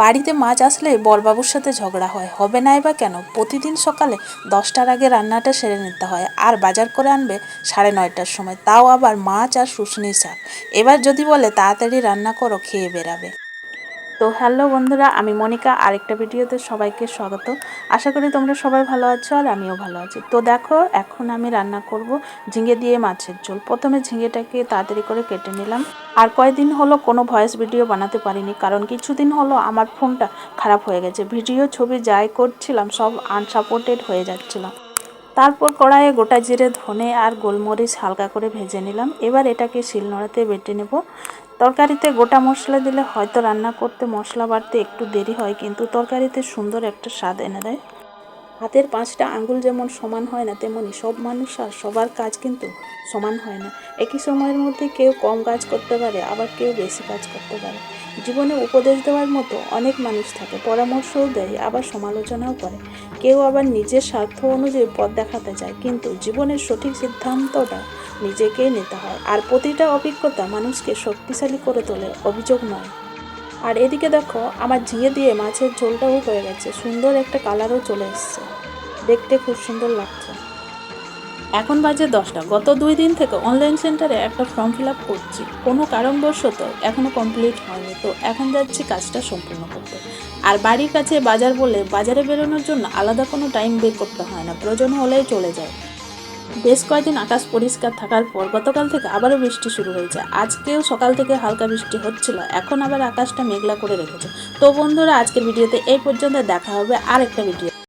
বাড়িতে মাছ আসলে বরবাবুর সাথে ঝগড়া হয়, হবে নাই বা কেন? প্রতিদিন সকালে 10টার আগে রান্নাটা সেরে নিতে হয়, আর বাজার করে আনবে 9:30টার সময়, তাও আবার মাছ আর শুশনি শাক। এবার যদি বলে তাড়াতাড়ি রান্না করো, খেয়ে বেরাবে। তো হ্যালো বন্ধুরা, আমি মনিকা, আরেকটা ভিডিওতে সবাইকে স্বাগত। আশা করি তোমরা সবাই ভালো আছো আর আমিও ভালো আছি। তো দেখো, এখন আমি রান্না করব ঝিঙে দিয়ে মাছের ঝোল। প্রথমে ঝিঙেটাকে তাড়াতাড়ি করে কেটে নিলাম। আর কয়েকদিন হলো কোনো ভয়েস ভিডিও বানাতে পারিনি, কারণ কিছুদিন হলো আমার ফোনটা খারাপ হয়ে গেছে। ভিডিও ছবি যাই করছিলাম সব আনসাপোর্টেড হয়ে যাচ্ছিলো। তারপর কড়াইয়ে গোটা জিরে, ধনে আর গোলমরিচ হালকা করে ভেজে নিলাম। এবার এটাকে শিলনোড়াতে বেটে নেব। তরকারিতে গোটা মশলা দিলে হয়তো রান্না করতে মশলা বাটতে একটু দেরি হয়, কিন্তু তরকারিতে সুন্দর একটা স্বাদ এনে দেয়। হাতের 5টা আঙ্গুল যেমন সমান হয় না, তেমনি সব মানুষ আর সবার কাজ কিন্তু সমান হয় না। একই সময়ের মধ্যে কেউ কম কাজ করতে পারে, আবার কেউ বেশি কাজ করতে পারে। জীবনে উপদেশ দেওয়ার মতো অনেক মানুষ থাকে, পরামর্শও দেয়, আবার সমালোচনাও করে। কেউ আবার নিজের স্বার্থ অনুযায়ী পথ দেখাতে চায়, কিন্তু জীবনের সঠিক সিদ্ধান্তটা নিজেকেই নিতে হয়। আর প্রতিটা অভিজ্ঞতা মানুষকে শক্তিশালী করে তোলে, অভিযোগ নয়। আর এদিকে দেখো, আমার ঝিঙে দিয়ে মাছের ঝোলটাও হয়ে গেছে, সুন্দর একটা কালারও চলে এসছে, দেখতে খুব সুন্দর লাগছে। এখন বাজে 10টা। গত 2 দিন থেকে অনলাইন সেন্টারে একটা ফর্ম ফিল আপ করছি, কোনো কারণবশত এখনও কমপ্লিট হয়নি। তো এখন যাচ্ছি কাজটা সম্পূর্ণ করতে। আর বাড়ির কাছে বাজার বলে বাজারে বেরোনোর জন্য আলাদা কোনো টাইম বের করতে হয় না, প্রয়োজন হলেই চলে যায়। বেশ কয়েকদিন আকাশ পরিষ্কার থাকার পর গতকাল থেকে আবারও বৃষ্টি শুরু হয়েছে। আজকেও সকাল থেকে হালকা বৃষ্টি হচ্ছিল, এখন আবার আকাশটা মেঘলা করে রেখেছে। তো বন্ধুরা, আজকের ভিডিওতে এই পর্যন্ত, দেখা হবে আর একটা ভিডিও।